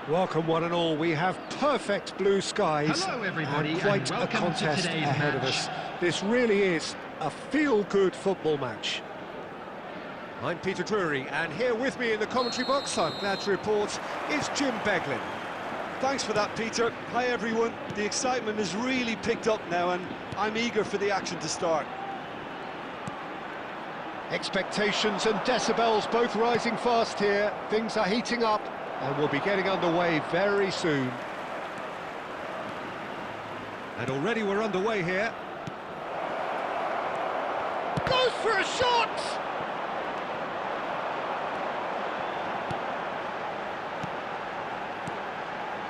Welcome one and all. We have perfect blue skies. Hello everybody, and quite and welcome a contest to today's ahead match. of us. This really is a feel-good football match. I'm Peter Drury, and here with me in the commentary box, I'm glad to report, is Jim Beglin. Thanks for that, Peter. Hi everyone. The excitement has really picked up now and I'm eager for the action to start. Expectations and decibels both rising fast here. Things are heating up and we'll be getting underway very soon. And already we're underway here. Goes for a shot!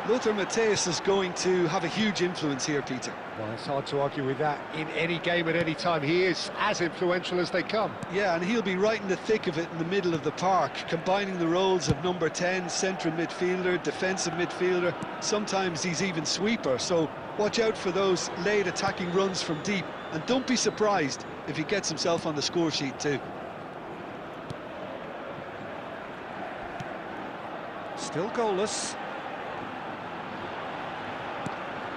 Lothar Matthäus is going to have a huge influence here, Peter. Well, it's hard to argue with that. In any game at any time, he is as influential as they come. Yeah, and he'll be right in the thick of it in the middle of the park, combining the roles of number 10, central midfielder, defensive midfielder. Sometimes he's even sweeper, so watch out for those late attacking runs from deep. And don't be surprised if he gets himself on the score sheet too. Still goalless.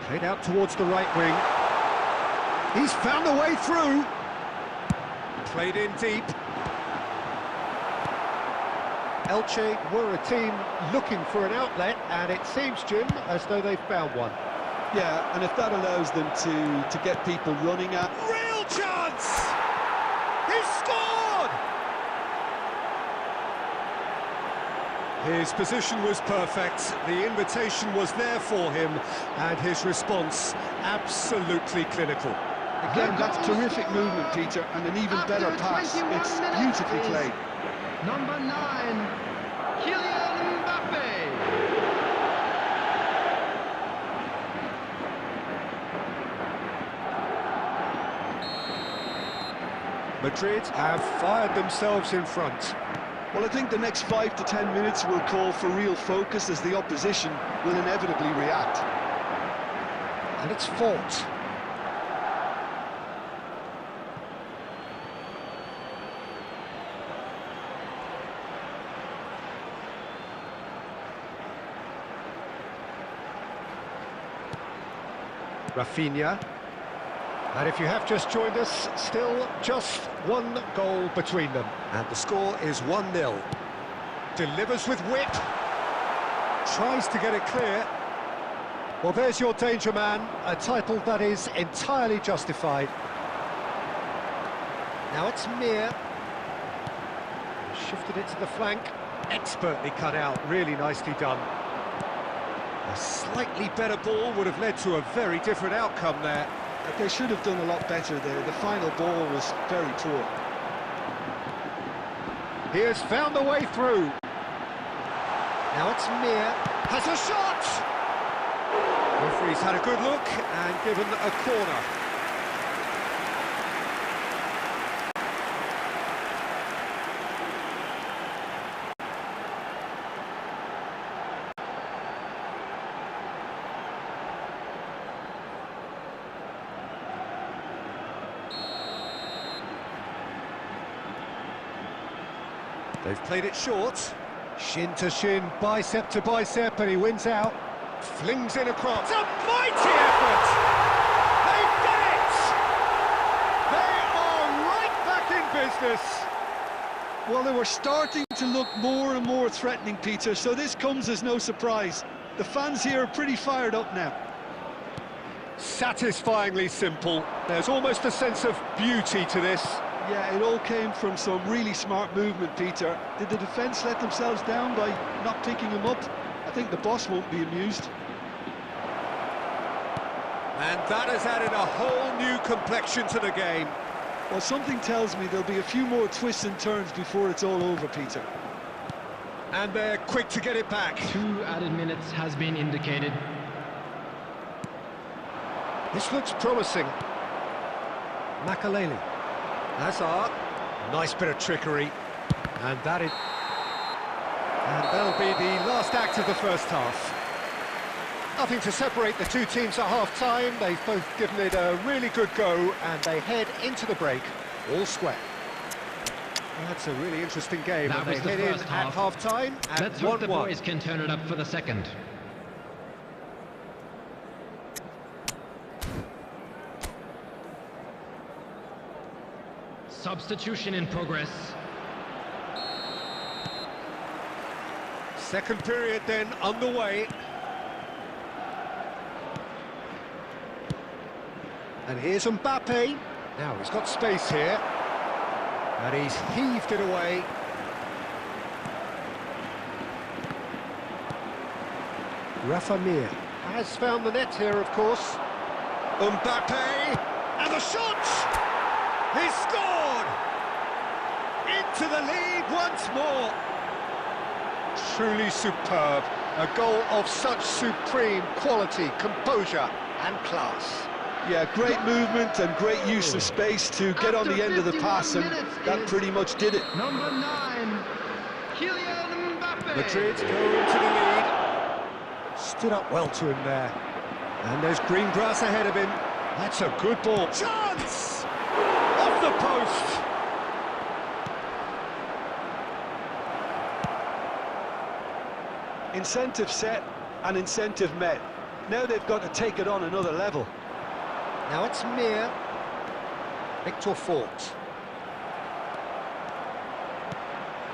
Played out towards the right wing. He's found a way through. Played in deep. Elche were a team looking for an outlet, and it seems, Jim, as though they've found one. Yeah, and if that allows them to get people running at... Real chance! He's scored! His position was perfect, the invitation was there for him, and his response absolutely clinical. Again, that's terrific movement, Peter, and an even better pass. It's beautifully played. Number 9, Kylian Mbappe. Madrid have fired themselves in front. Well, I think the next 5 to 10 minutes will call for real focus as the opposition will inevitably react. And it's fought. Rafinha. And if you have just joined us, still just one goal between them. And the score is 1-0. Delivers with whip. Tries to get it clear. Well, there's your danger man, a title that is entirely justified. Now it's Mir. Shifted it to the flank. Expertly cut out, really nicely done. A slightly better ball would have led to a very different outcome there. They should have done a lot better there. The final ball was very poor. He has found a way through. Now it's Mir. Has a shot! Referee's had a good look and given a corner. They've played it short. Shin to shin, bicep to bicep, and he wins out. Flings in across. A mighty effort! They've done it! They are right back in business. Well, they were starting to look more and more threatening, Peter, so this comes as no surprise. The fans here are pretty fired up now. Satisfyingly simple. There's almost a sense of beauty to this. Yeah, it all came from some really smart movement, Peter. Did the defence let themselves down by not picking him up? I think the boss won't be amused. And that has added a whole new complexion to the game. Well, something tells me there'll be a few more twists and turns before it's all over, Peter. And they're quick to get it back. 2 added minutes has been indicated. This looks promising. Makaleli. Hazard, nice bit of trickery, and that'll be the last act of the first half. Nothing to separate the two teams at half-time. They've both given it a really good go, and they head into the break all square. That's a really interesting game. That And was they the head in first at half. half-time at Let's hope the 1-1. boys can turn it up for the second. Substitution in progress. Second period then underway. And here's Mbappe. Now he's got space here. And he's heaved it away. Rafa Mir has found the net here, of course. Mbappe! And the shot! He's scored! Into the lead once more. Truly superb. A goal of such supreme quality, composure and class. Yeah, great movement and great use of space to get on the end of the pass, and that pretty much did it. Number 9, Kylian Mbappe. Madrid go into the lead. Stood up well to him there. And there's green grass ahead of him. That's a good ball. Chance! Off the post! Incentive set and incentive met. Now they've got to take it on another level. Now it's Mir. Victor Fort.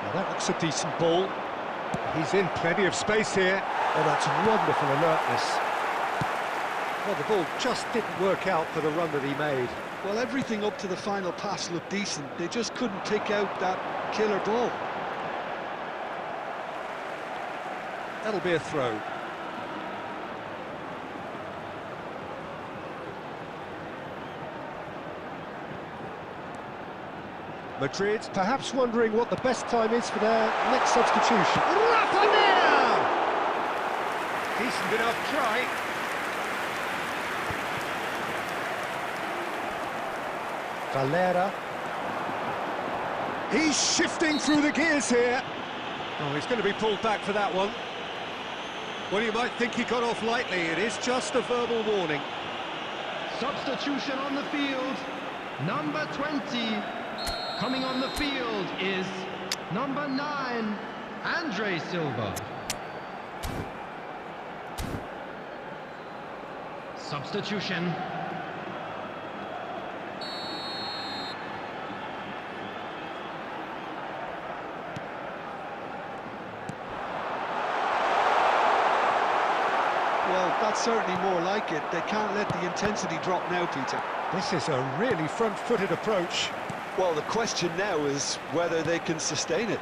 Now that looks a decent ball. He's in plenty of space here. Oh, that's wonderful alertness. Well, the ball just didn't work out for the run that he made. Well, everything up to the final pass looked decent. They just couldn't pick out that killer ball. That'll be a throw. Madrid perhaps wondering what the best time is for their next substitution. Rafa Mir! Decent enough try. Valera. He's shifting through the gears here. Oh, he's going to be pulled back for that one. Well, you might think he got off lightly. It is just a verbal warning. Substitution on the field. Number 20. Coming on the field is number 9, Andre Silva. Substitution. Well, that's certainly more like it. They can't let the intensity drop now, Peter. This is a really front-footed approach. Well, the question now is whether they can sustain it.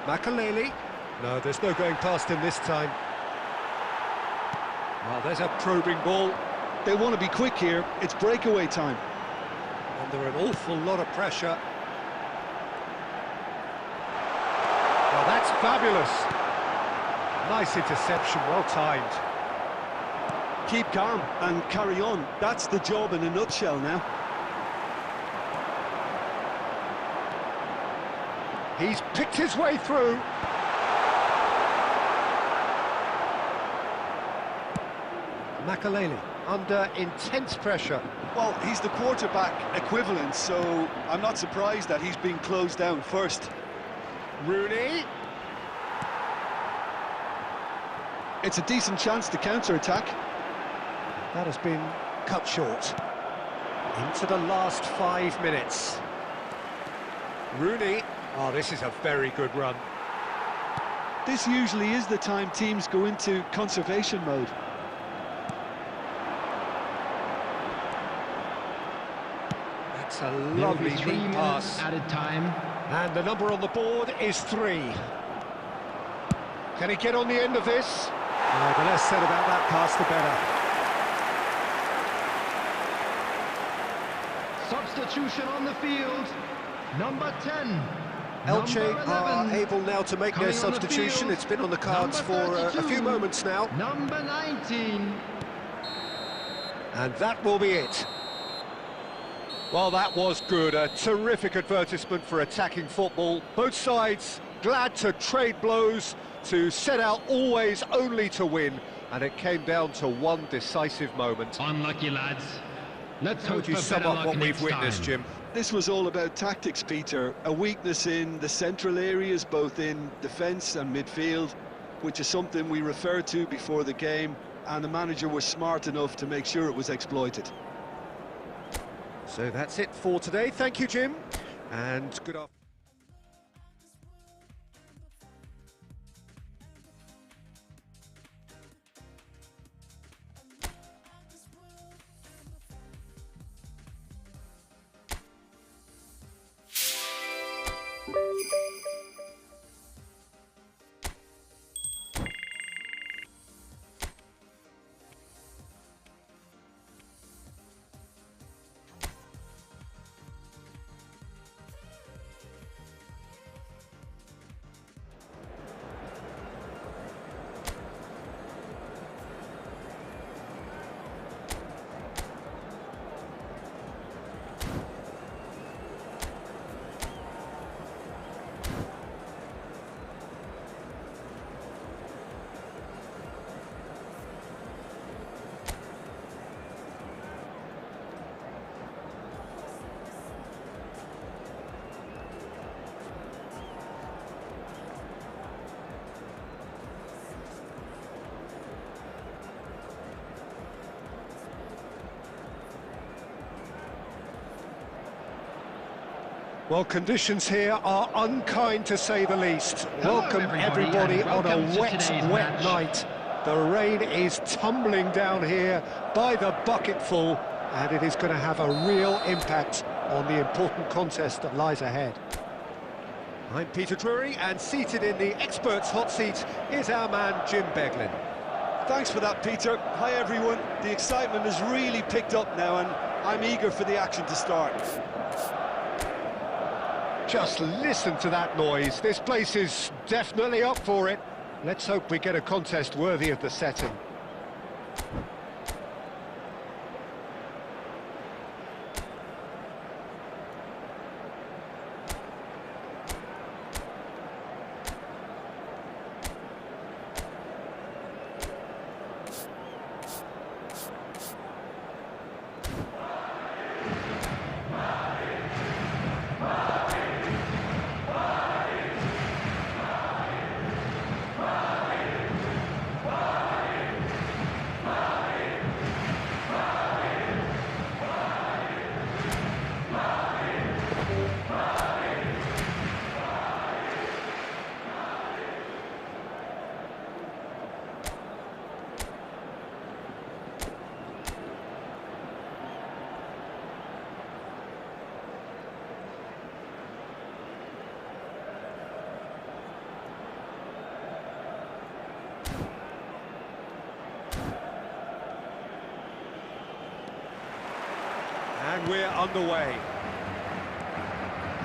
Makaleli. No, there's no going past him this time. Well, there's a probing ball. They want to be quick here. It's breakaway time. Under an awful lot of pressure. Well, that's fabulous. Nice interception, well timed. Keep calm and carry on. That's the job in a nutshell now. He's picked his way through. Makaleli under intense pressure. Well, he's the quarterback equivalent, so I'm not surprised that he's being closed down first. Rooney. It's a decent chance to counter-attack. That has been cut short. Into the last 5 minutes. Rooney. Oh, this is a very good run. This usually is the time teams go into conservation mode. That's a lovely Nearly 3 deep minutes pass. added time. And the number on the board is 3. Can he get on the end of this? The less said about that pass, the better. Substitution on the field. Number 10. Elche Number 11. are able now to make their Coming on the substitution. field. It's been on the cards for Number a few 32. moments now. Number 19. And that will be it. Well, that was good. A terrific advertisement for attacking football. Both sides glad to trade blows, to set out always only to win. And it came down to one decisive moment. Unlucky, lads. Let's How hope would you for sum better up luck what we've next witnessed, time. Jim? This was all about tactics, Peter. A weakness in the central areas, both in defence and midfield, which is something we referred to before the game, and the manager was smart enough to make sure it was exploited. So that's it for today. Thank you, Jim, and good afternoon. Well, conditions here are unkind to say the least. Hello, Welcome everybody, everybody and on welcome a to wet today's match. night. The rain is tumbling down here by the bucketful, and it is going to have a real impact on the important contest that lies ahead. I'm Peter Drury, and seated in the experts' hot seat is our man Jim Beglin. Thanks for that, Peter. Hi, everyone. The excitement has really picked up now, and I'm eager for the action to start. Just listen to that noise. This place is definitely up for it. Let's hope we get a contest worthy of the setting. And we're underway.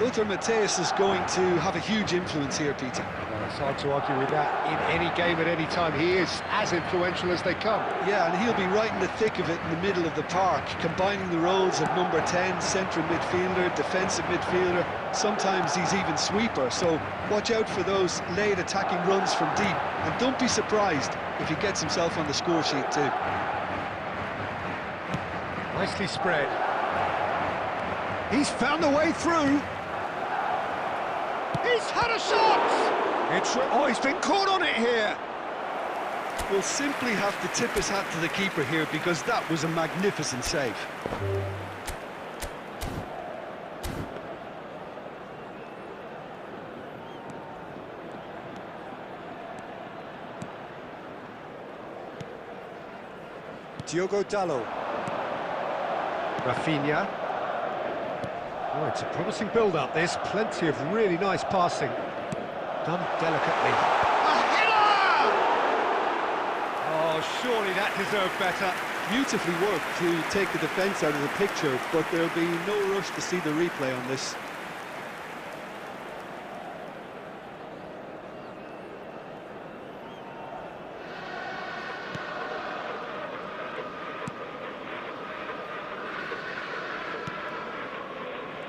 Lothar Matthäus is going to have a huge influence here, Peter. Well, it's hard to argue with that. In any game at any time, he is as influential as they come. Yeah, and he'll be right in the thick of it in the middle of the park, combining the roles of number 10, central midfielder, defensive midfielder. Sometimes he's even sweeper, so watch out for those late attacking runs from deep. And don't be surprised if he gets himself on the score sheet too. Nicely spread. He's found a way through. He's had a shot! Oh, he's been caught on it here. We'll simply have to tip his hat to the keeper here because that was a magnificent save. Diogo Dalot. Rafinha. Oh, it's a promising build-up, this. Plenty of really nice passing. Done delicately. A header! Oh, surely that deserved better. Beautifully worked to take the defence out of the picture, but there'll be no rush to see the replay on this.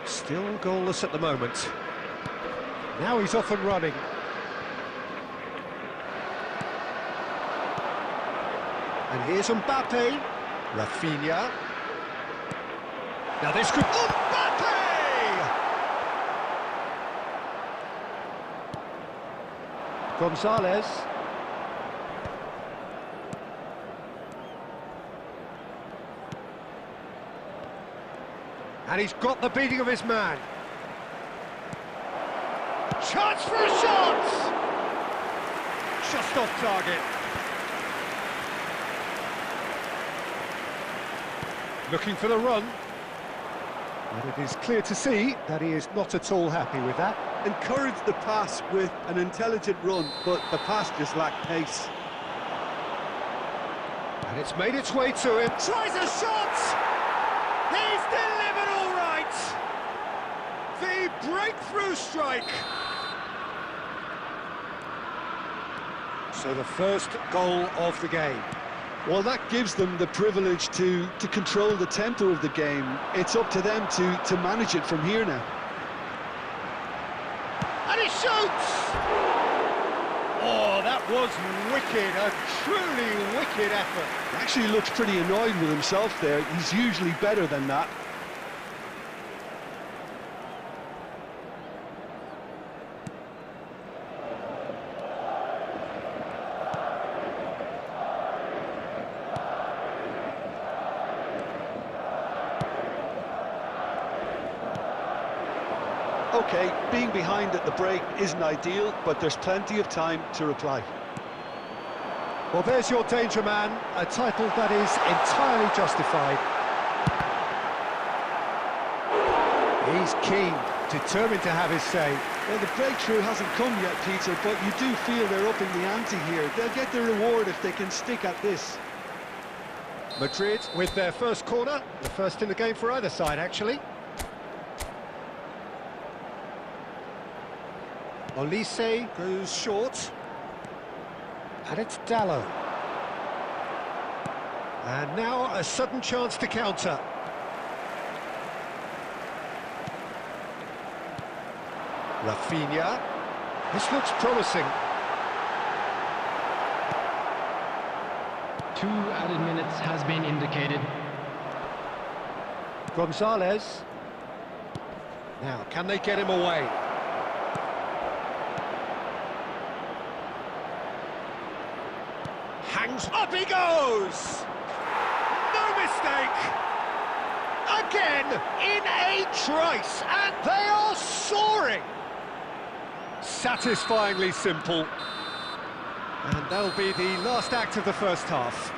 Still goalless at the moment. Now he's off and running. And here's Mbappe. Rafinha. Now this could... Mbappe! Gonzalez. And he's got the beating of his man. Chance for a shot! Just off target. Looking for the run. And it is clear to see that he is not at all happy with that. Encouraged the pass with an intelligent run, but the pass just lacked pace. And it's made its way to him. Tries a shot! He's delivered all right! The breakthrough strike! So the first goal of the game. Well, that gives them the privilege to control the tempo of the game. It's up to them to manage it from here now. And he shoots! Oh, that was wicked, a truly wicked effort. He actually looks pretty annoyed with himself there. He's usually better than that. Okay, being behind at the break isn't ideal, but there's plenty of time to reply. Well, there's your danger man, a title that is entirely justified. He's keen, determined to have his say. Well, the breakthrough hasn't come yet, Peter, but you do feel they're upping the ante here. They'll get the reward if they can stick at this. Madrid with their first corner, the first in the game for either side, actually. Olise goes short. And it's Dallo. And now a sudden chance to counter. Rafinha. This looks promising. 2 added minutes has been indicated. Gonzalez. Now, can they get him away? Hangs up, he goes! No mistake! Again, in a trice, and they are soaring! Satisfyingly simple. And that'll be the last act of the first half.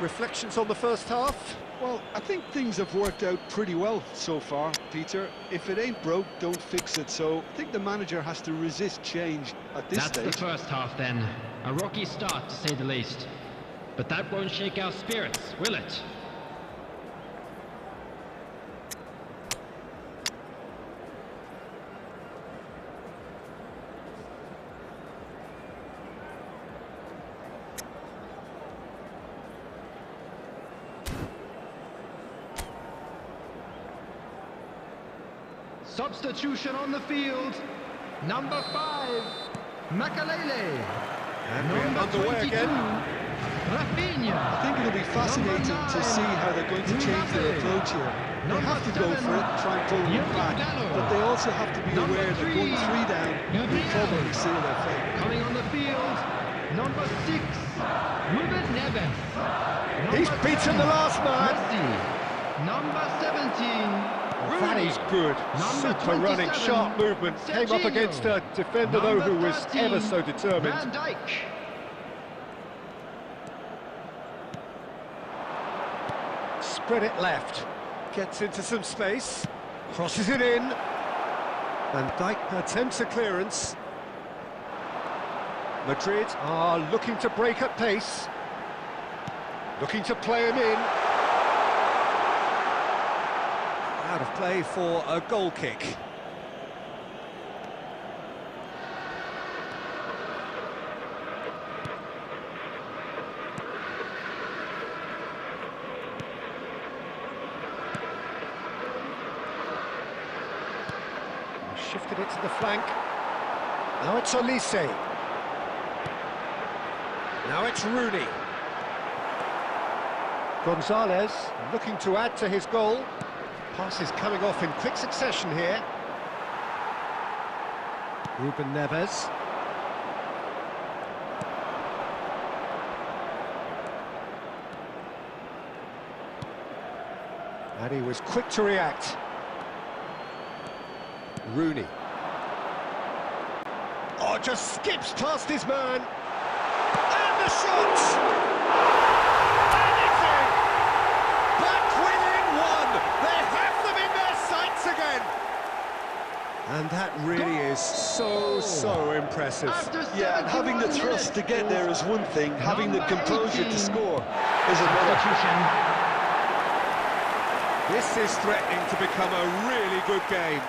Reflections on the first half? Well, I think things have worked out pretty well so far, Peter. If it ain't broke, don't fix it. So I think the manager has to resist change at this stage. That's the first half then. A rocky start, to say the least. But that won't shake our spirits, will it? Substitution on the field. Number 5, Makalele. And we're underway again. Rafinha. I think it'll be fascinating to see how they're going to change their approach here. They have to go for it and try and pull them back, but they also have to be aware that going 3 down will probably seal their fate. Coming on the field, number 6, Ruben Neves. He's beaten the last man. Messi. Number 17. That is good. Super running, sharp movement. Came up against a defender, though, who was ever so determined. Van Dijk. Spread it left. Gets into some space. Crosses it in. Van Dijk attempts a clearance. Madrid are looking to break at pace. Looking to play him in. Out of play for a goal kick. Shifted it to the flank. Now it's Olise. Now it's Rooney. Gonzalez looking to add to his goal. Passes coming off in quick succession here. Ruben Neves. And he was quick to react. Rooney. Oh, just skips past his man. And the shot! And it's in! Back within one! They have them in their sights again! And that really is so impressive. Yeah, and having the thrust to get there is one thing, having the composure to score is another. This is threatening to become a really good game.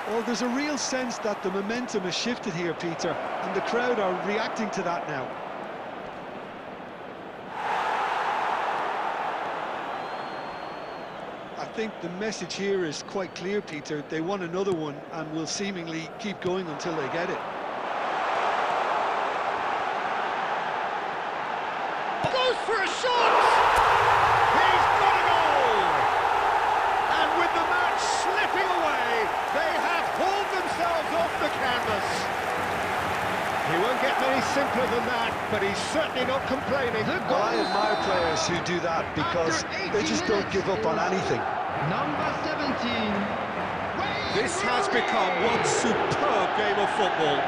Well, there's a real sense that the momentum has shifted here, Peter, and the crowd are reacting to that now. I think the message here is quite clear, Peter. They want another one and will seemingly keep going until they get it. Goes for a shot! He's got a goal! And with the match slipping away, they have hauled themselves off the canvas. He won't get many simpler than that, but he's certainly not complaining. Well, I admire players who do that because they just don't give up on anything. Number 17. This has become one superb game of football.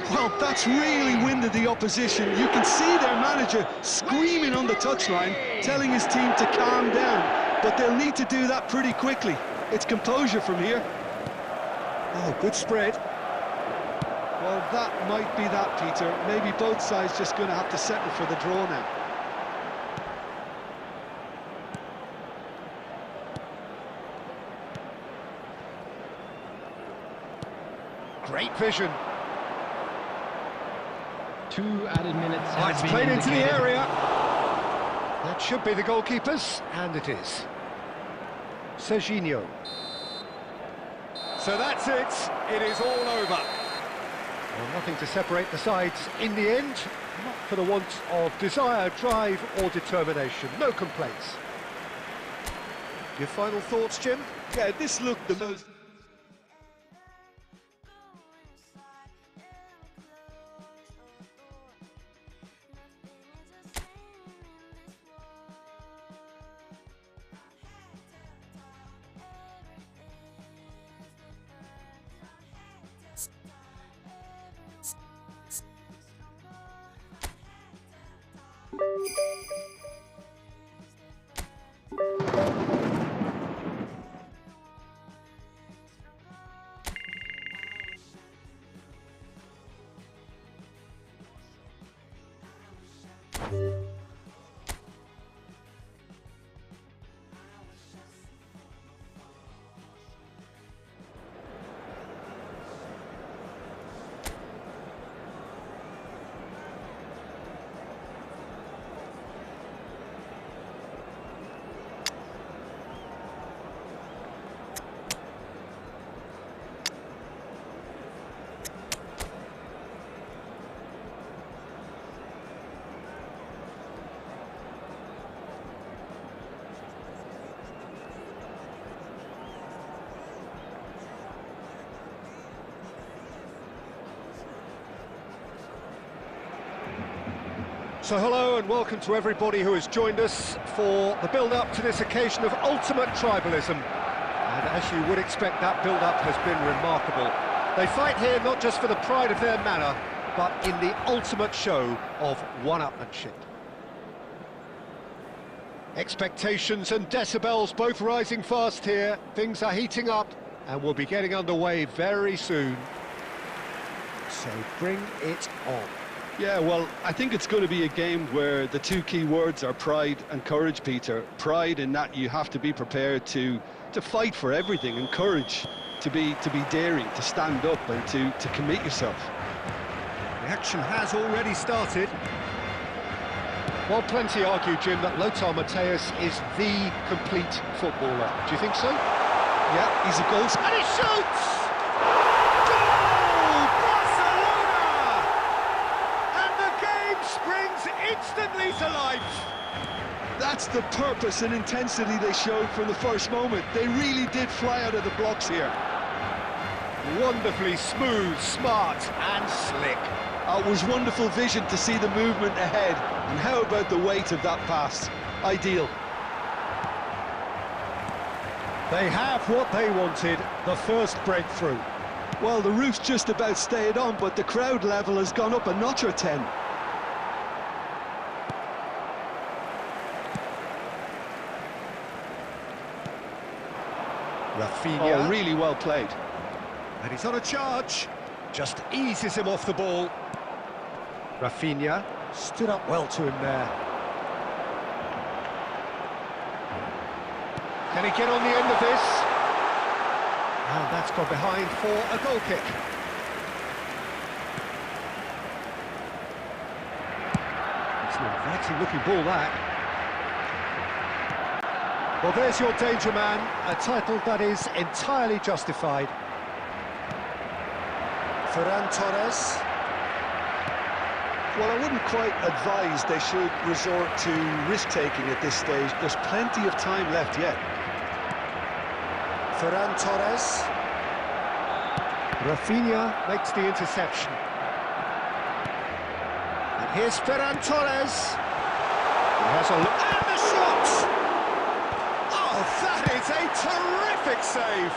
Well, that's really winded the opposition. You can see their manager screaming on the touchline, telling his team to calm down. But they'll need to do that pretty quickly. It's composure from here. Oh, good spread. Well, that might be that, Peter. Maybe both sides just going to have to settle for the draw now. Great vision. 2 added minutes. Oh, it's played into the area. That should be the goalkeepers, and it is. Serginho. So that's it. It is all over. Well, nothing to separate the sides in the end. Not for the want of desire, drive or determination. No complaints. Your final thoughts, Jim? Yeah, this looked the most... So hello and welcome to everybody who has joined us for the build-up to this occasion of ultimate tribalism. And as you would expect, that build-up has been remarkable. They fight here not just for the pride of their manor, but in the ultimate show of one-upmanship. Expectations and decibels both rising fast here. Things are heating up and we'll be getting underway very soon. So bring it on. Yeah, well, I think it's going to be a game where the two key words are pride and courage, Peter. Pride in that you have to be prepared to fight for everything, and courage to be daring, to stand up and to commit yourself. The action has already started. Well, plenty argue, Jim, that Lothar Matthäus is the complete footballer. Do you think so? Yeah, he's a goal scorer. And he shoots! Goal! Barcelona! And the game springs instantly to life. That's the purpose and intensity they showed from the first moment. They really did fly out of the blocks here. Wonderfully smooth, smart and slick. It was wonderful vision to see the movement ahead. And how about the weight of that pass? Ideal. They have what they wanted, the first breakthrough. Well, the roof's just about stayed on, but the crowd level has gone up a notch or 10. Rafinha. Oh, really well played. And he's on a charge. Just eases him off the ball. Rafinha stood up well to him there. Can he get on the end of this? And that's gone behind for a goal kick. It's an inviting looking ball, that. Well, there's your danger man, a title that is entirely justified. Ferran Torres. Well, I wouldn't quite advise they should resort to risk-taking at this stage. There's plenty of time left yet. Ferran Torres. Rafinha makes the interception. And here's Ferran Torres. He has a look. And the shot! Oh, that is a terrific save!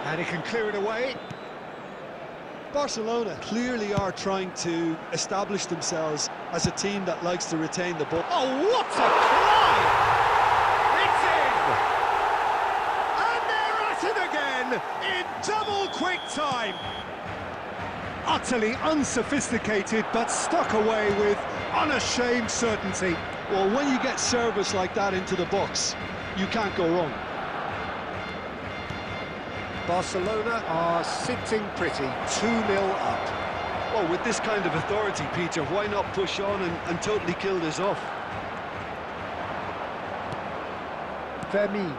And he can clear it away. Barcelona clearly are trying to establish themselves as a team that likes to retain the ball. Oh, what a climb! It's in! And they're at it again in double quick time. Utterly unsophisticated, but stuck away with unashamed certainty. Well, when you get service like that into the box, you can't go wrong. Barcelona are sitting pretty, 2-0 up. Well, with this kind of authority, Peter, why not push on and totally kill this off? Fermin.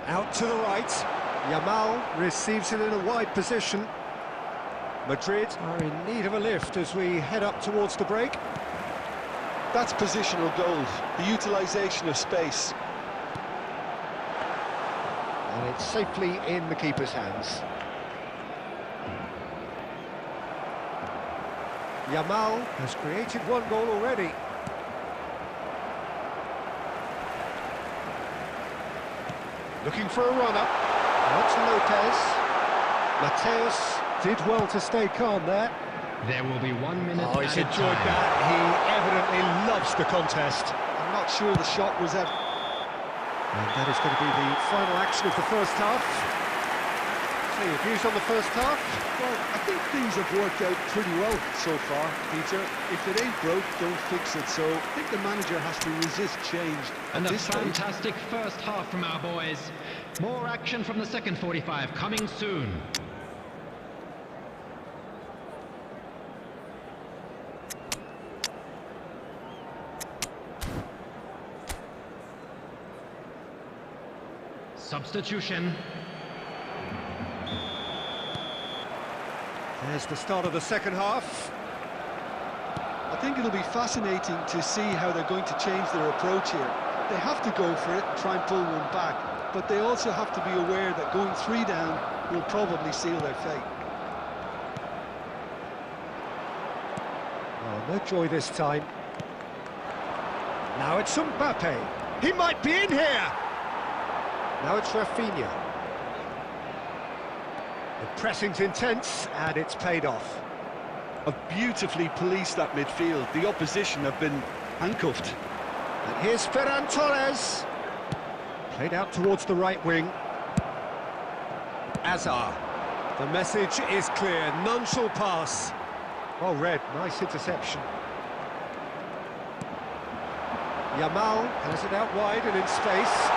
Out to the right. Yamal receives it in a wide position. Madrid are in need of a lift as we head up towards the break. That's positional goals, the utilisation of space. And it's safely in the keeper's hands. Yamal has created one goal already. Looking for a run-up. Out to Lopez. Mateus did well to stay calm there. There will be 1 minute. Oh, he's enjoyed that. He evidently loves the contest. I'm not sure the shot was ever... And that is going to be the final action of the first half. So your views on the first half? Well, I think things have worked out pretty well so far, Peter. If it ain't broke, don't fix it. So I think the manager has to resist change. And a fantastic first half from our boys. More action from the second 45 coming soon. Substitution. There's the start of the second half. I think it'll be fascinating to see how they're going to change their approach here. They have to go for it and try and pull one back, but they also have to be aware that going 3 down will probably seal their fate. Oh, no joy this time. Now it's Mbappe. He might be in here! Now it's Rafinha. The pressing's intense, and it's paid off. Have beautifully policed that midfield. The opposition have been handcuffed. And here's Ferran Torres. Played out towards the right wing. Azar. The message is clear. None shall pass. Well read. Nice interception. Yamal has it out wide and in space.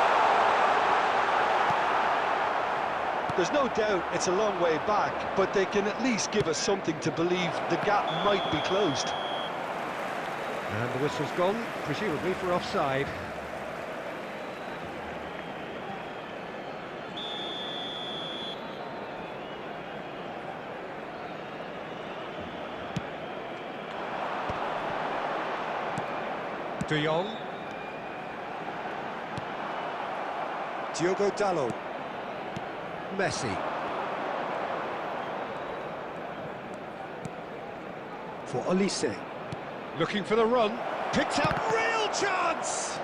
There's no doubt it's a long way back, but they can at least give us something to believe the gap might be closed. And the whistle's gone, presumably for offside. De Jong. Diogo Dalot. Messi. For Olise. Looking for the run. Picked up, real chance!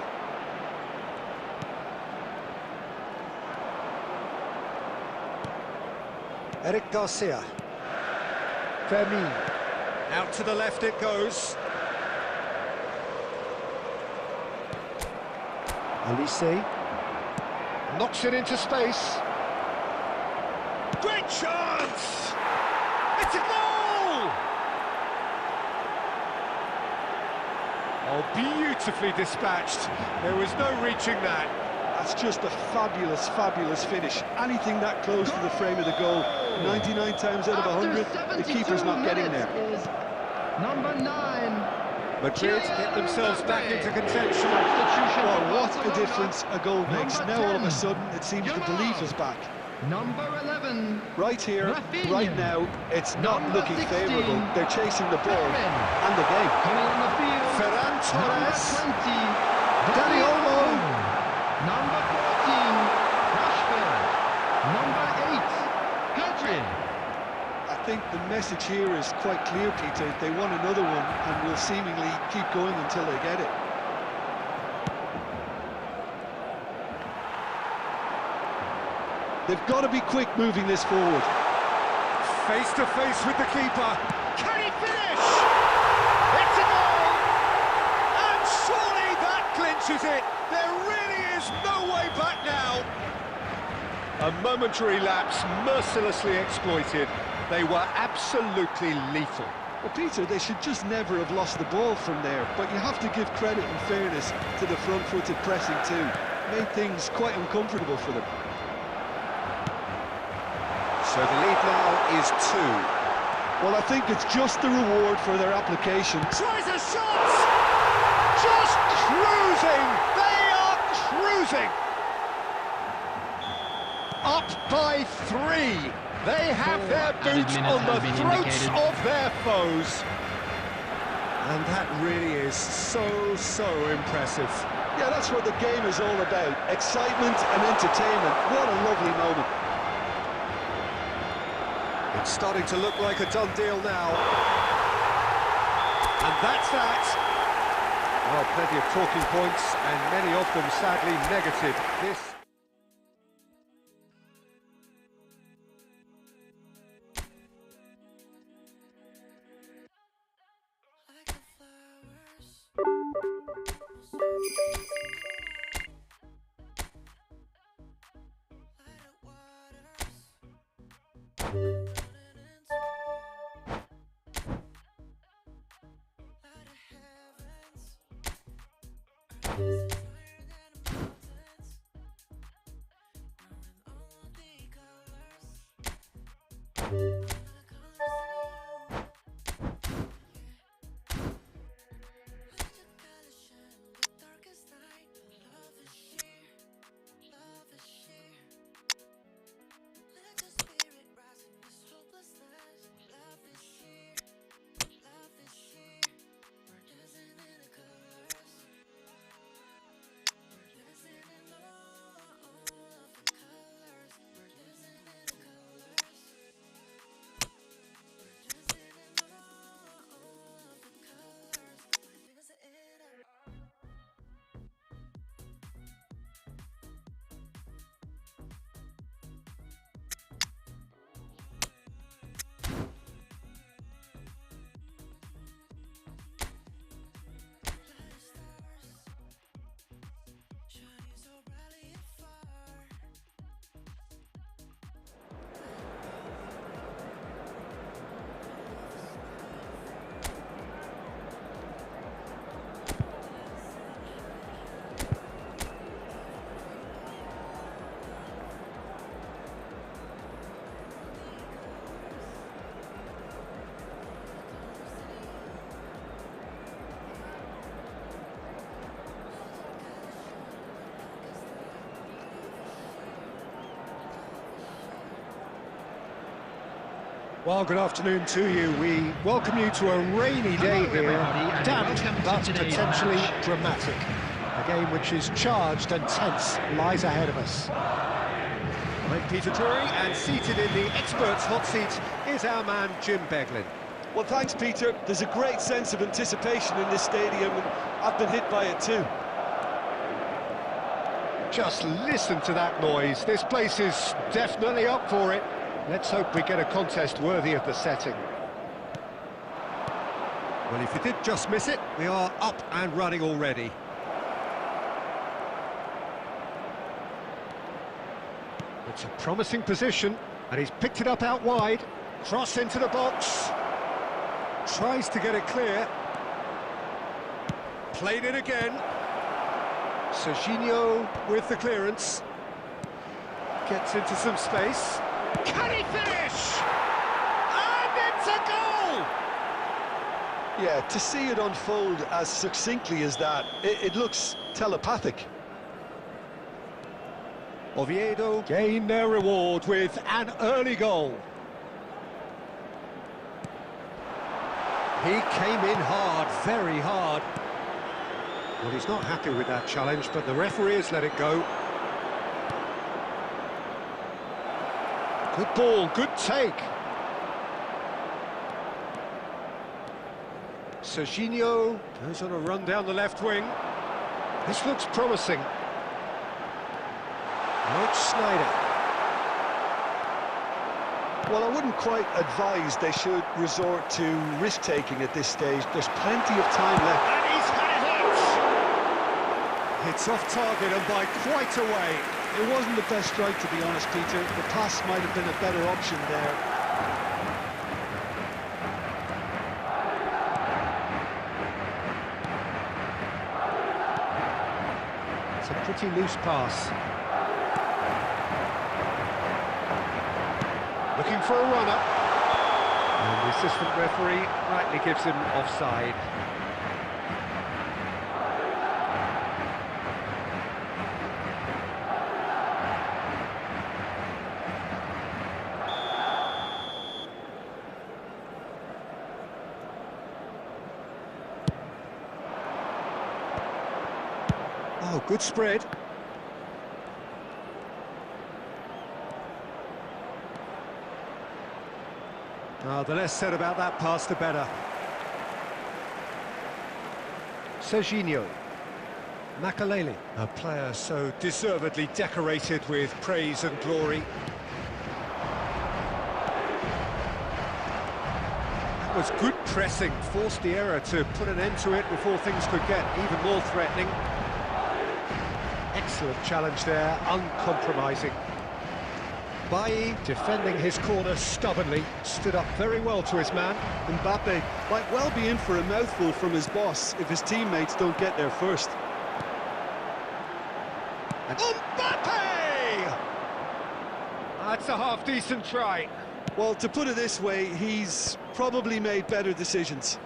Eric Garcia. Fermin. Out to the left it goes. Olise. Knocks it into space. Great chance! It's a goal! Oh, beautifully dispatched. There was no reaching that. That's just a fabulous, fabulous finish. Anything that close to the frame of the goal, 99 times out of 100, the keeper's not getting there. Number 9. Madrid get themselves back into contention. Well, what a difference a goal makes. Now all of a sudden, it seems the belief is back. Number 11. Right here, right now, it's not looking 16. favourable. They're chasing the ball and the game. Coming on the field. Ferran Torres. Number 20. Dani Olmo. Number 14. Rashford. Number 8. Pedri. I think the message here is quite clear, Peter. They want another one and will seemingly keep going until they get it. They've got to be quick moving this forward. Face to face with the keeper. Can he finish? It's a goal! And surely that clinches it. There really is no way back now. A momentary lapse mercilessly exploited. They were absolutely lethal. Well, Peter, they should just never have lost the ball from there, but you have to give credit and fairness to the front-footed pressing too. Made things quite uncomfortable for them. So the lead now is 2. Well, I think it's just the reward for their application. Tries a shot! Just cruising! They are cruising! Up by 3. They have their boots on the throats of their foes. And that really is so impressive. Yeah, that's what the game is all about. Excitement and entertainment. What a lovely moment. It's starting to look like a done deal now. And that's that. Well, plenty of talking points, and many of them sadly negative. This... Well, good afternoon to you. We welcome you to a rainy day here, damp but potentially dramatic. A game which is charged and tense lies ahead of us. I'm Peter Drury, and seated in the experts' hot seat is our man Jim Beglin. Well, thanks, Peter. There's a great sense of anticipation in this stadium, and I've been hit by it too. Just listen to that noise. This place is definitely up for it. Let's hope we get a contest worthy of the setting. Well, if you did just miss it, we are up and running already. It's a promising position, and he's picked it up out wide. Cross into the box. Tries to get it clear. Played it again. Serginho with the clearance. Gets into some space. Can he finish? And it's a goal! Yeah, to see it unfold as succinctly as that, it looks telepathic. Oviedo gain their reward with an early goal. He came in hard, very hard. Well, he's not happy with that challenge, but the referee has let it go. Good ball, good take. Serginho goes on a run down the left wing. This looks promising. Much Snyder. Well, I wouldn't quite advise they should resort to risk-taking at this stage. There's plenty of time left. And he's had it! It's off target and by quite a way. It wasn't the best strike, to be honest, Peter. The pass might have been a better option there. It's a pretty loose pass. Looking for a runner. And the assistant referee rightly gives him offside. Oh, good spread. Oh, the less said about that pass, the better. Serginho. Makalele, a player so deservedly decorated with praise and glory. That was good pressing, forced the error to put an end to it before things could get even more threatening. Excellent challenge there, uncompromising. Bailly, defending his corner stubbornly, stood up very well to his man. Mbappe might well be in for a mouthful from his boss if his teammates don't get there first. And Mbappe! That's a half-decent try. Well, to put it this way, he's probably made better decisions.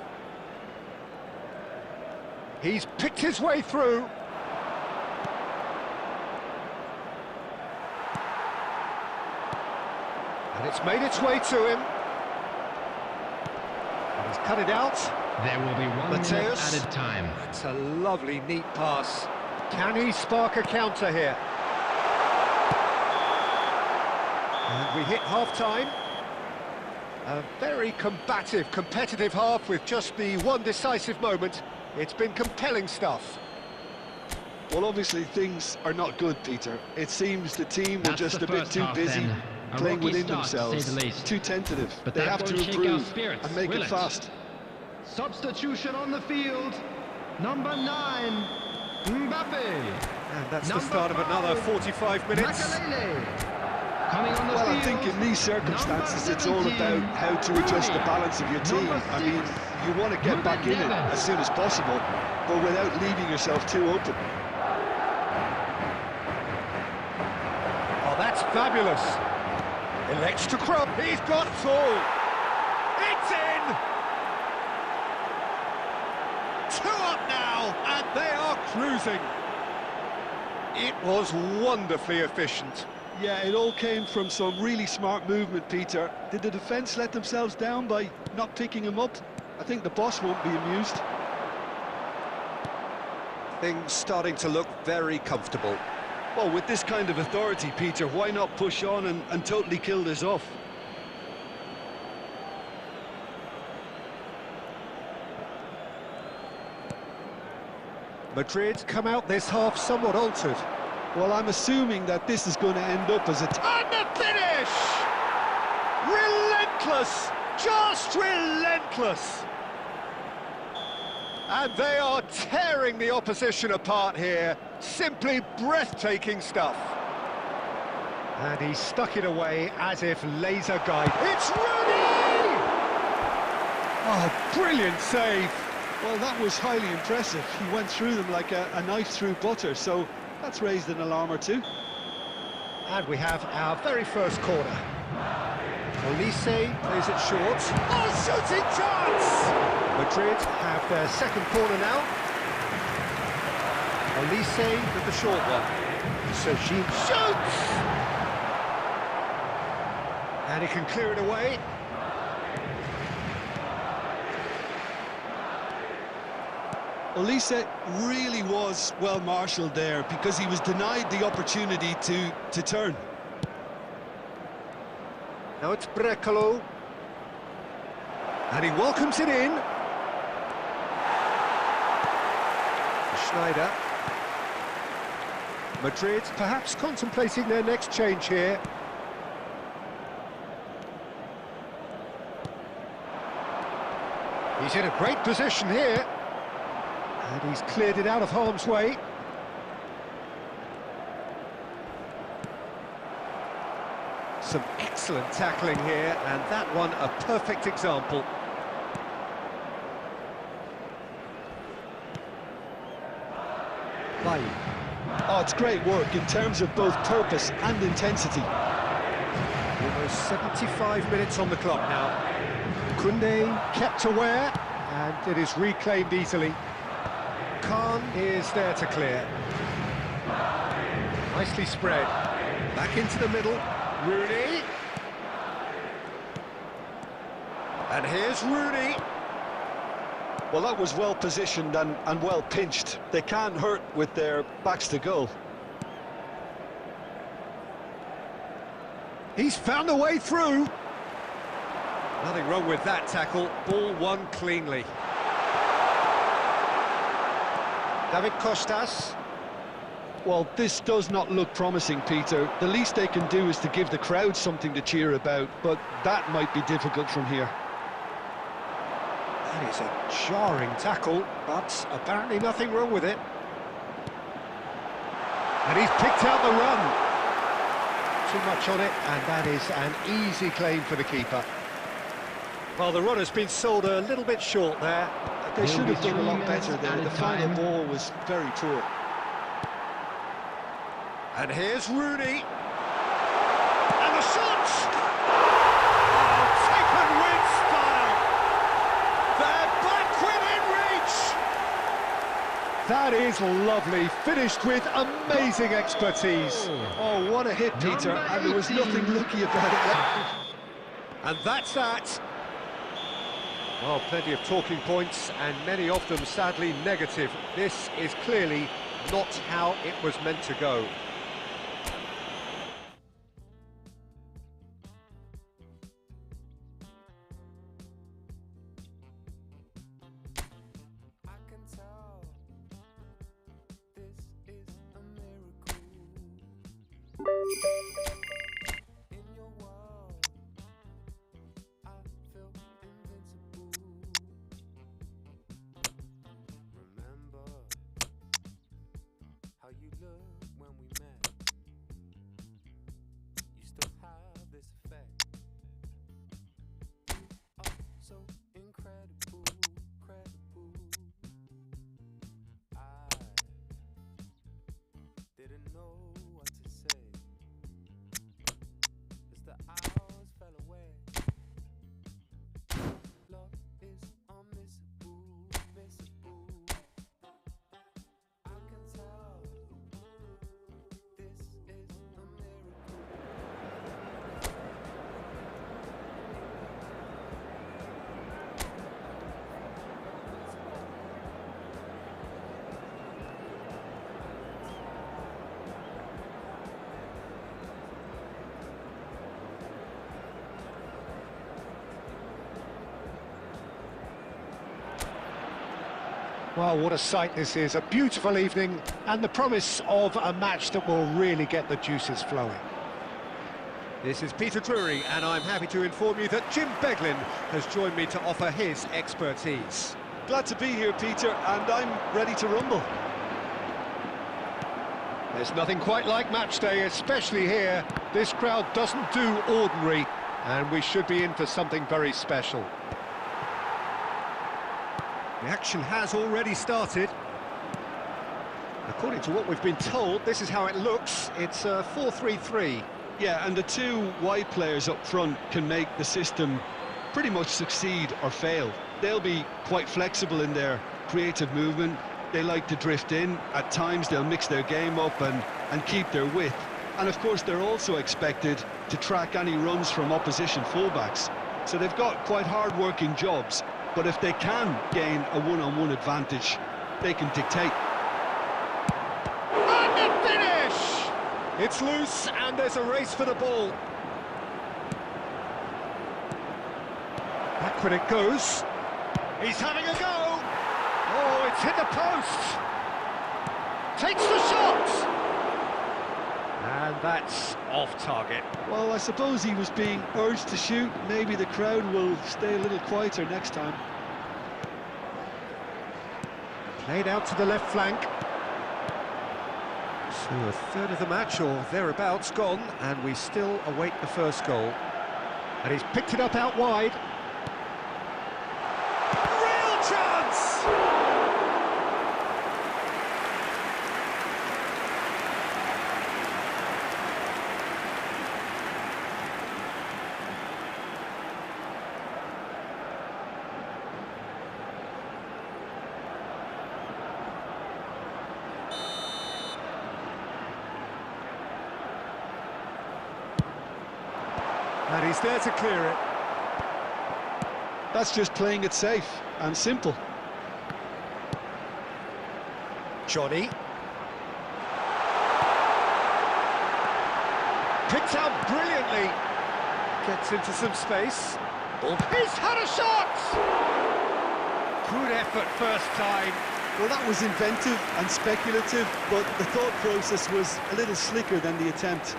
He's picked his way through. And it's made its way to him. And he's cut it out. There will be 1 minute added time. It's a lovely, neat pass. Can he spark a counter here? And we hit half-time. A very combative, competitive half with just the one decisive moment. It's been compelling stuff. Well, obviously things are not good, Peter. It seems the team were just a bit too busy playing within themselves, too tentative. But they have to improve and make it fast. Substitution on the field, number 9, Mbappe. And that's the start of another 45 minutes. Coming on the well, field, I think in these circumstances it's all about how to adjust the balance of your team. I mean, you want to get back in it as soon as possible, but without leaving yourself too open. Oh, that's fabulous. Elects to crop. He's got it all. It's in! 2 up now, and they are cruising. It was wonderfully efficient. Yeah, it all came from some really smart movement, Peter. Did the defence let themselves down by not picking him up? I think the boss won't be amused. Things starting to look very comfortable. Well, with this kind of authority, Peter, why not push on and totally kill this off? Madrid come out this half somewhat altered. Well, I'm assuming that this is going to end up as a... And the finish! Relentless! Just relentless! And they are tearing the opposition apart here. Simply breathtaking stuff. And he stuck it away as if laser guide. It's Rooney! Oh, brilliant save. Well, that was highly impressive. He went through them like a knife through butter, so that's raised an alarm or two. And we have our very first corner. Olise plays it short. Oh, shooting chance! Madrid have their second corner now. Olise with the short one. So she shoots! And he can clear it away. Olise really was well marshalled there because he was denied the opportunity to turn. Now it's Brecalo. And he welcomes it in. Schneider. Madrid perhaps contemplating their next change here. He's in a great position here. And he's cleared it out of harm's way. Some excellent tackling here, and that one a perfect example. Play. Oh, it's great work in terms of both purpose and intensity. Almost 75 minutes on the clock now. Koundé kept aware, and it is reclaimed easily. Khan is there to clear. Nicely spread. Back into the middle. Rooney. And here's Rooney. Well, that was well positioned and well pinched. They can't hurt with their backs to goal. He's found a way through. Nothing wrong with that tackle. Ball won cleanly. David Costas. Well, this does not look promising, Peter. The least they can do is to give the crowd something to cheer about, but that might be difficult from here. That is a jarring tackle, but apparently nothing wrong with it. And he's picked out the run. Too much on it, and that is an easy claim for the keeper. Well, the run has been sold a little bit short there. They should have done a lot better there. The final ball was very poor. And here's Rooney. And the shot! Oh, taken with style. They're back within reach. That is lovely. Finished with amazing expertise. Oh, what a hit, Peter. And there was nothing lucky about it. And that's that. Well, plenty of talking points, and many of them sadly negative. This is clearly not how it was meant to go. You look when we met. Well, what a sight this is, a beautiful evening and the promise of a match that will really get the juices flowing. This is Peter Drury, and I'm happy to inform you that Jim Beglin has joined me to offer his expertise. Glad to be here, Peter, and I'm ready to rumble. There's nothing quite like match day, especially here. This crowd doesn't do ordinary, and we should be in for something very special. The action has already started. According to what we've been told, this is how it looks. It's a 4-3-3. Yeah, and the two wide players up front can make the system pretty much succeed or fail. They'll be quite flexible in their creative movement. They like to drift in. At times they'll mix their game up and keep their width. And of course they're also expected to track any runs from opposition fullbacks. So they've got quite hard-working jobs, but if they can gain a one-on-one advantage, they can dictate. And the finish! It's loose and there's a race for the ball. Back when it goes. He's having a go! Oh, it's hit the post! Takes the shot! And that's off target. Well, I suppose he was being urged to shoot. Maybe the crowd will stay a little quieter next time. Played out to the left flank. So a third of the match, or thereabouts, gone, and we still await the first goal. And he's picked it up out wide. Real chance! And he's there to clear it. That's just playing it safe and simple. Johnny. Picked out brilliantly. Gets into some space. He's had a shot! Good effort first time. Well, that was inventive and speculative, but the thought process was a little slicker than the attempt.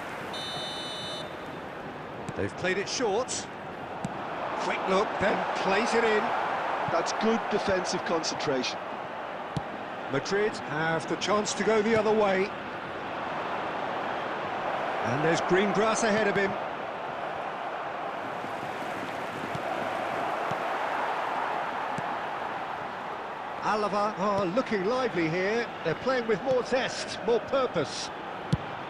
They've played it short. Quick look, then plays it in. That's good defensive concentration. Madrid have the chance to go the other way. And there's green grass ahead of him. Alava are looking lively here. They're playing with more zest, more purpose.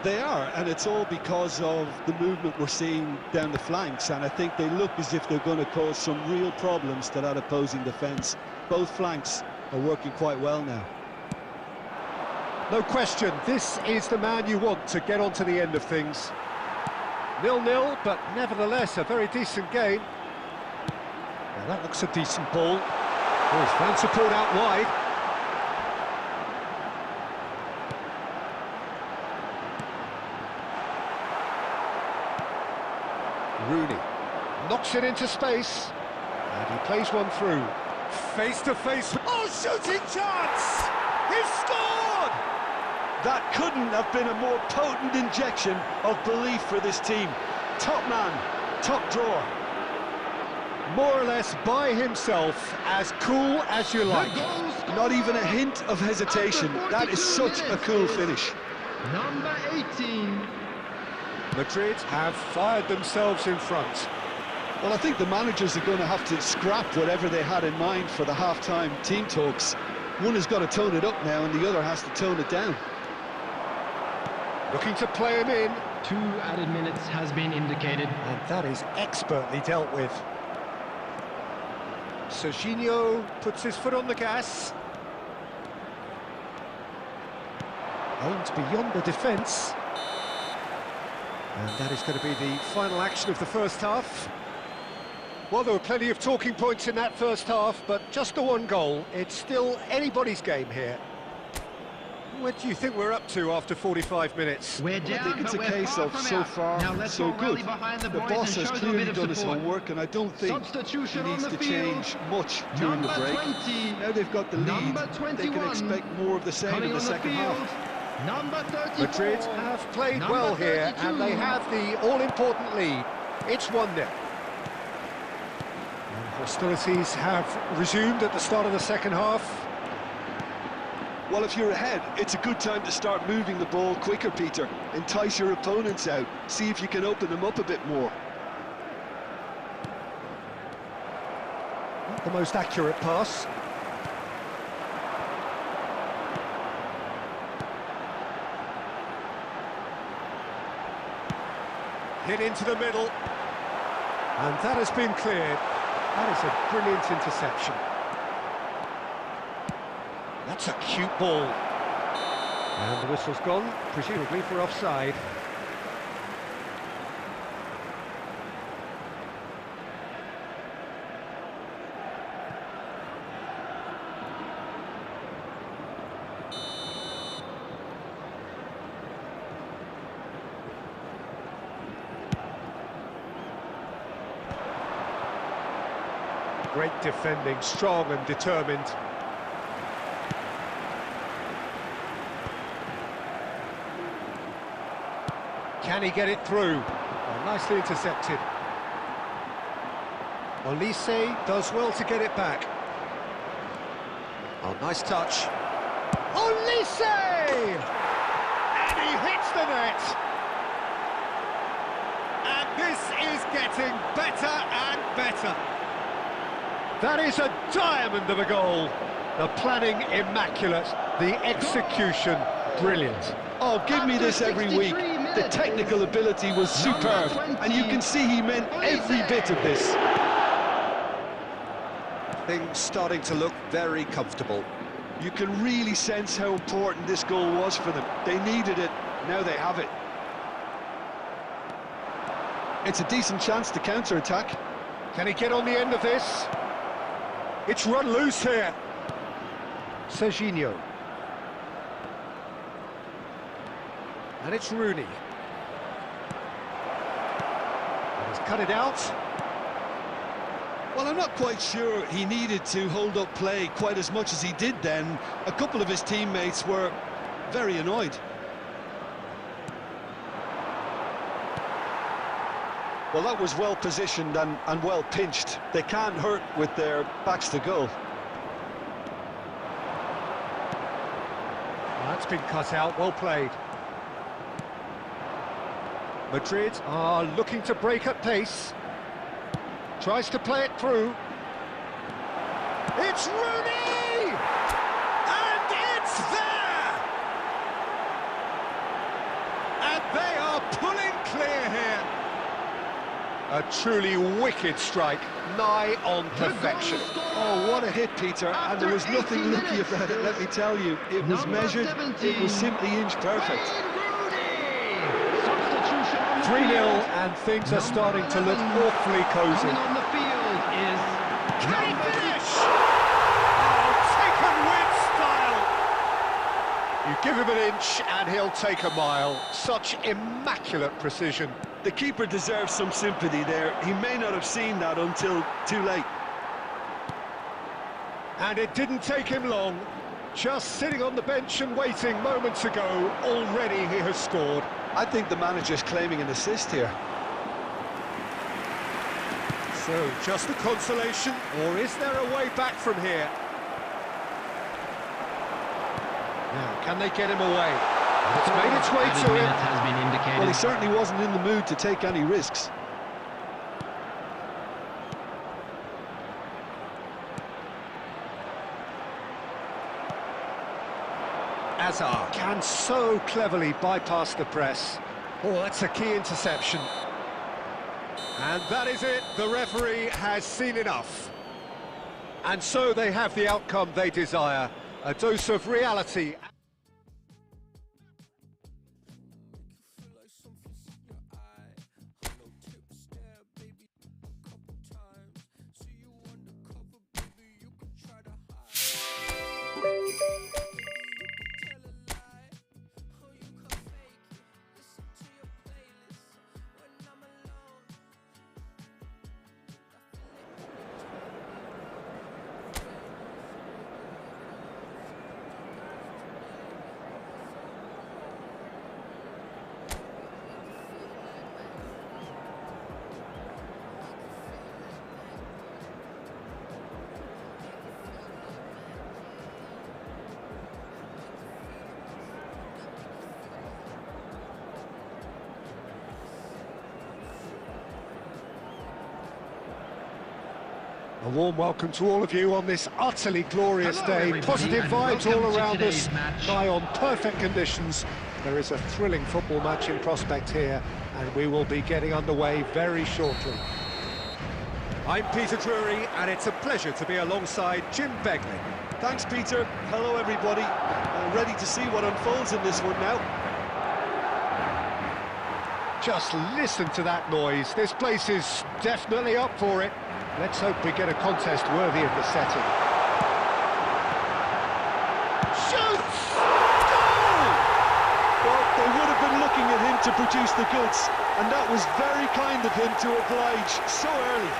They are, and it's all because of the movement we're seeing down the flanks, and I think they look as if they're going to cause some real problems to that opposing defence. Both flanks are working quite well now. No question, this is the man you want to get onto the end of things. 0-0, but nevertheless a very decent game. Now that looks a decent ball. Oh, he's found support out wide. Rooney knocks it into space, and he plays one through. Face to face. Oh, shooting chance! He's scored! That couldn't have been a more potent injection of belief for this team. Top man, top drawer. More or less by himself, as cool as you like. Not even a hint of hesitation. That is such a cool finish. Number 18. Madrid have fired themselves in front. Well, I think the managers are going to have to scrap whatever they had in mind for the half-time team talks. One has got to tone it up now, and the other has to tone it down. Looking to play him in. 2 added minutes has been indicated. And that is expertly dealt with. Serginho puts his foot on the gas. Aimed beyond the defence. And that is going to be the final action of the first half. Well, there were plenty of talking points in that first half, but just the one goal. It's still anybody's game here. What do you think we're up to after 45 minutes? We're I down, think it's a but we're case far of from so out. far, Now let's so all rally good. behind the The boys boss and has show them a clearly bit of done his support. homework, and I don't think he Substitution on needs the to field. change much during the Number break. 20. Now they've got the lead, Number they can 21. expect more of the same Coming in the on the second field. half. Number 34. Madrid have played Number well here, 32. and they have the all-important lead. It's 1-0. Hostilities have resumed at the start of the second half. Well, if you're ahead, it's a good time to start moving the ball quicker, Peter. Entice your opponents out, see if you can open them up a bit more. Not the most accurate pass. Hit into the middle. And that has been cleared. That is a brilliant interception. That's a cute ball. And the whistle's gone, presumably for offside. Great defending, strong and determined. Can he get it through? Oh, nicely intercepted. Olise does well to get it back. Oh, nice touch. Olise! And he hits the net! And this is getting better and better. That is a diamond of a goal. The planning immaculate, the execution brilliant. Oh, give me this every week. The technical ability was superb, and you can see he meant every bit of this. Things starting to look very comfortable. You can really sense how important this goal was for them. They needed it, now they have it. It's a decent chance to counter-attack. Can he get on the end of this? It's run loose here. Serginho. And it's Rooney. And he's cut it out. Well, I'm not quite sure he needed to hold up play quite as much as he did then. A couple of his teammates were very annoyed. Well, that was well positioned and well pinched. They can't hurt with their backs to goal. That's been cut out, well played. Madrid are looking to break at pace. Tries to play it through. It's Rooney! And it's there! And they are pulling clear here. A truly wicked strike, nigh on perfection. Oh, what a hit, Peter, and there was nothing lucky about it, let me tell you. It was measured, it was simply inch perfect. 3-0, and things are starting to look awfully cosy. Coming on the field is Can he finish? Oh, taken with style! You give him an inch and he'll take a mile. Such immaculate precision. The keeper deserves some sympathy there. He may not have seen that until too late. And it didn't take him long. Just sitting on the bench and waiting moments ago, already he has scored. I think the manager's claiming an assist here. So, just a consolation, or is there a way back from here? Now, can they get him away? It's made its way to him. Has been indicated. Well, he certainly wasn't in the mood to take any risks. Hazard can so cleverly bypass the press. Oh, that's a key interception. And that is it. The referee has seen enough. And so they have the outcome they desire. A dose of reality. A warm welcome to all of you on this utterly glorious Hello, day. everybody, Positive and vibes welcome all to around today's us, match. nigh on perfect conditions. There is a thrilling football match in prospect here, and we will be getting underway very shortly. I'm Peter Drury, and it's a pleasure to be alongside Jim Begley. Thanks, Peter. Hello, everybody. Ready to see what unfolds in this one now. Just listen to that noise. This place is definitely up for it. Let's hope we get a contest worthy of the setting. Shoots! Goal! Well, they would have been looking at him to produce the goods, and that was very kind of him to oblige so early.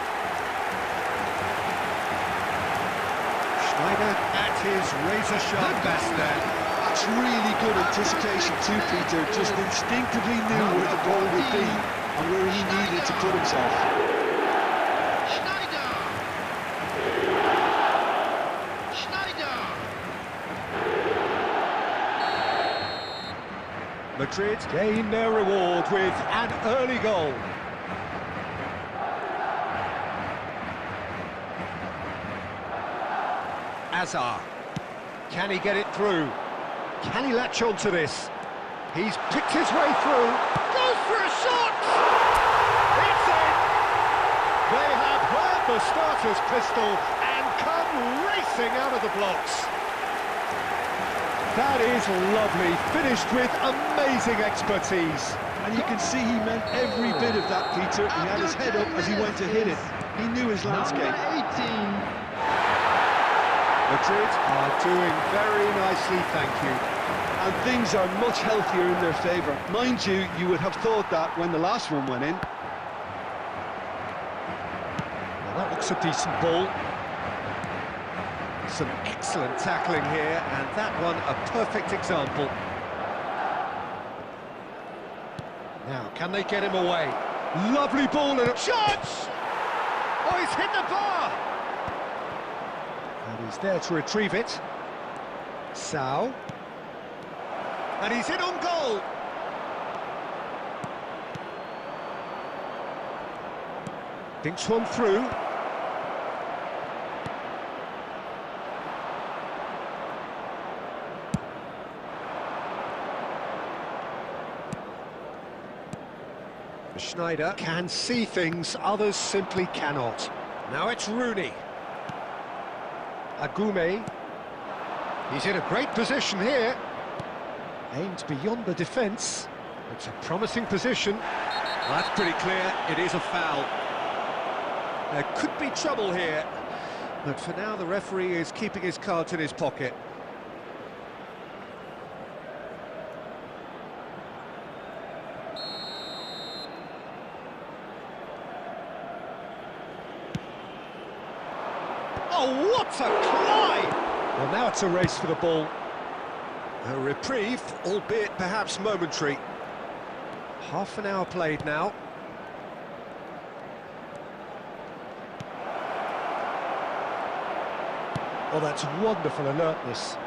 Schneider at his razor-sharp best there. That's really good anticipation too, Peter. Just instinctively knew where the ball would be and where he needed to put himself. Madrid gain their reward with an early goal. Azar. Can he get it through? Can he latch on to this? He's picked his way through. Goes for a shot! It's in! They have heard the starter's pistol and come racing out of the blocks. That is lovely, finished with amazing expertise. And you can see he meant every bit of that, Peter. He had his head up as he went to hit it. He knew his landscape. Number 18. Madrid are doing very nicely, thank you. And things are much healthier in their favour. Mind you, you would have thought that when the last one went in. Well, that looks a decent ball. Some excellent tackling here, and that one a perfect example. Now, can they get him away? Lovely ball and a shot! Oh, he's hit the bar! And he's there to retrieve it. Sao. And he's in on goal! Dinks one through. Schneider can see things others simply cannot. Now it's Rooney. Agume. He's in a great position here. Aimed beyond the defence. It's a promising position. That's pretty clear. It is a foul. There could be trouble here. But for now, the referee is keeping his cards in his pocket. Oh, what a climb! Well, now it's a race for the ball. A reprieve, albeit perhaps momentary. Half an hour played now. Oh, that's wonderful alertness.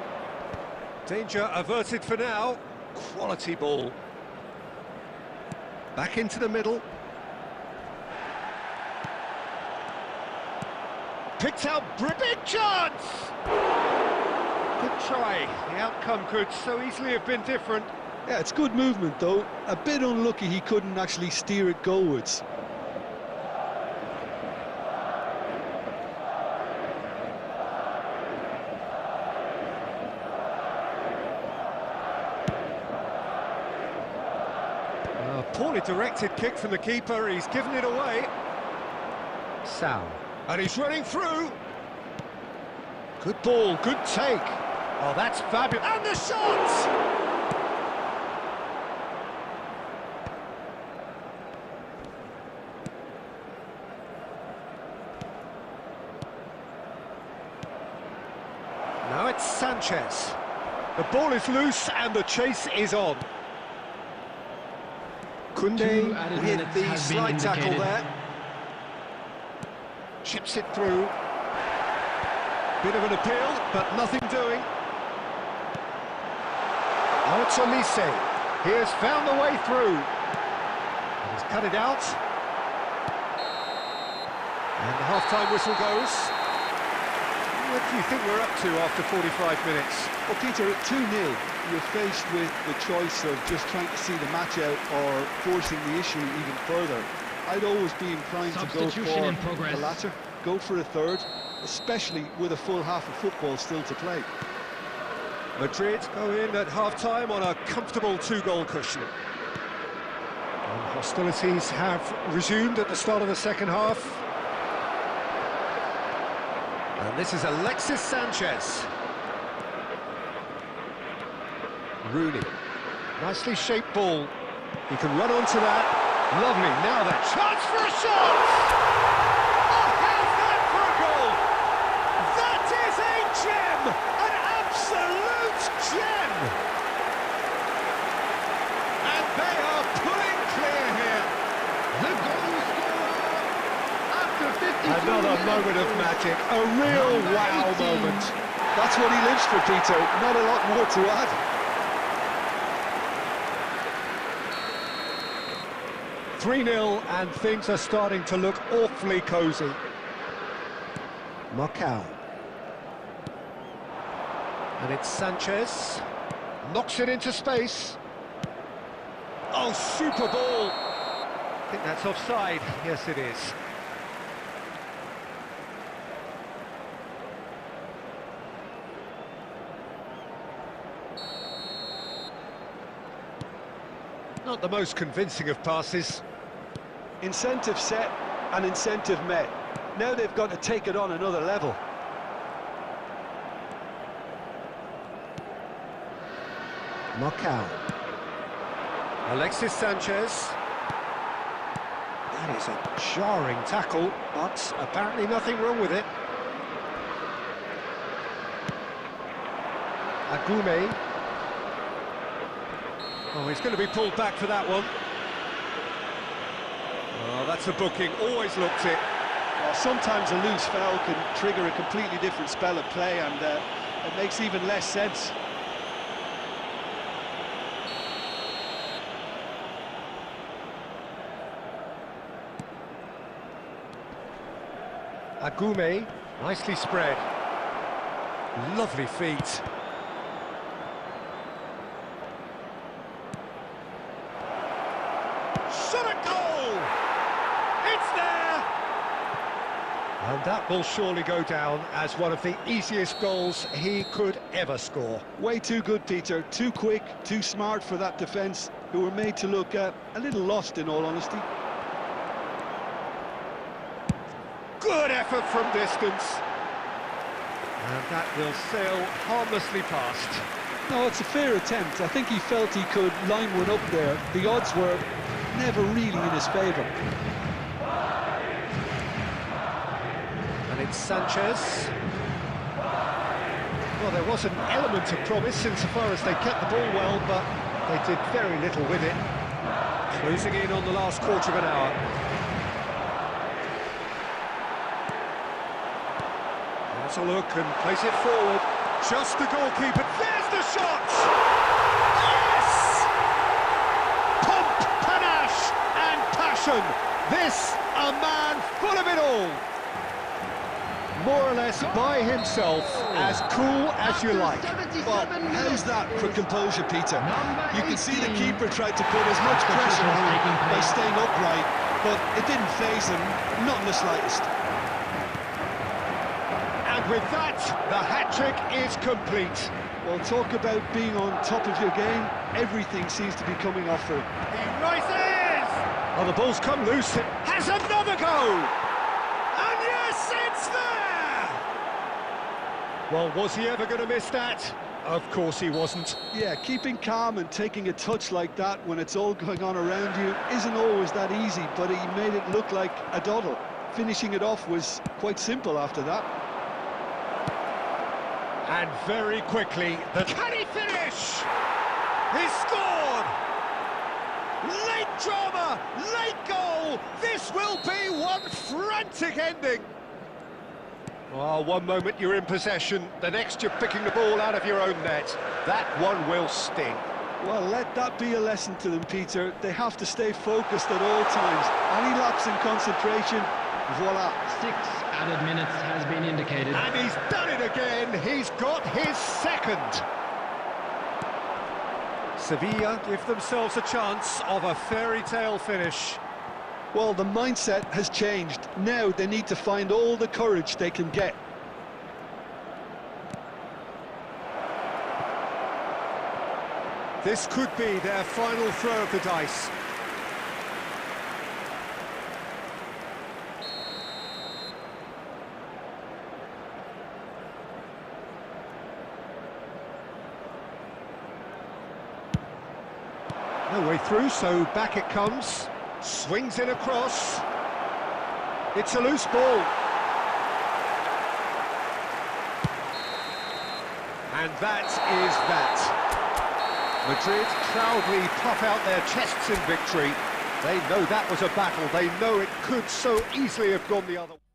Danger averted for now. Quality ball. Back into the middle. Picked out, big chance! Good try. The outcome could so easily have been different. Yeah, it's good movement, though. A bit unlucky he couldn't actually steer it goalwards. A poorly directed kick from the keeper. He's given it away. Sao. And he's running through. Good ball, good take. Oh, that's fabulous. And the shot! Now it's Sanchez. The ball is loose and the chase is on. Koundé with the slide tackle there. Chips it through. Bit of an appeal, but nothing doing. Now it's Olise. He has found the way through. And he's cut it out. And half-time whistle goes. What do you think we're up to after 45 minutes? Well, Peter, at 2-0, you're faced with the choice of just trying to see the match out or forcing the issue even further. I'd always be inclined to go for the latter, go for a third, especially with a full half of football still to play. Madrid go in at half-time on a comfortable 2-goal cushion. And hostilities have resumed at the start of the second half. And this is Alexis Sanchez. Rooney. Nicely shaped ball. He can run onto that. Lovely. Now that chance for a shot! Oh, how's that for a goal? That is a gem! An absolute gem! And they are pulling clear here. The goal scorer after 52 Another moment of magic. A real wow moment. That's what he lives for, Peter. Not a lot more to add. .3-0 and things are starting to look awfully cosy. Marcao. And it's Sanchez. Knocks it into space. Oh, super ball. I think that's offside. Yes, it is. Not the most convincing of passes. Incentive set and incentive met. Now they've got to take it on another level. Marcao. Alexis Sanchez. That is a jarring tackle, but apparently nothing wrong with it. Agume. Oh, he's going to be pulled back for that one. Oh, that's a booking, always looked it. Well, sometimes a loose foul can trigger a completely different spell of play, and it makes even less sense. Agume, nicely spread. Lovely feet. Shot a goal! It's there! And that will surely go down as one of the easiest goals he could ever score. Way too good, Peter. Too quick, too smart for that defence, who were made to look a little lost, in all honesty. Good effort from distance. And that will sail harmlessly past. No, it's a fair attempt. I think he felt he could line one up there. The odds were never really in his favour. And it's Sanchez. Well, there was an element of promise insofar as they kept the ball well, but they did very little with it. Closing in on the last quarter of an hour. Has a look and plays it forward. Just the goalkeeper. There's the shot! Yes! Pomp, panache and passion. This, a man full of it all. More or less by himself, as cool as you like. Well, how's that for composure, Peter? You can see the keeper tried to put as much pressure on him by staying upright, but it didn't faze him, not in the slightest. And with that, the hat-trick is complete. Well, talk about being on top of your game. Everything seems to be coming off for him. He rises! Oh, the ball's come loose. It has another go! And yes, it's there! Well, was he ever going to miss that? Of course he wasn't. Yeah, keeping calm and taking a touch like that when it's all going on around you isn't always that easy, but he made it look like a doddle. Finishing it off was quite simple after that. And very quickly, can he finish? He scored! Late drama, late goal! This will be one frantic ending! Oh, one moment you're in possession, the next you're picking the ball out of your own net. That one will sting. Well, let that be a lesson to them, Peter. They have to stay focused at all times. Any lapse in concentration, Voila. 6 added minutes has been indicated. And he's done it again. He's got his second. Sevilla give themselves a chance of a fairy tale finish. Well, the mindset has changed. Now they need to find all the courage they can get. This could be their final throw of the dice. No way through, so back it comes. Swings in across. It's a loose ball. And that is that. Madrid proudly puff out their chests in victory. They know that was a battle. They know it could so easily have gone the other way.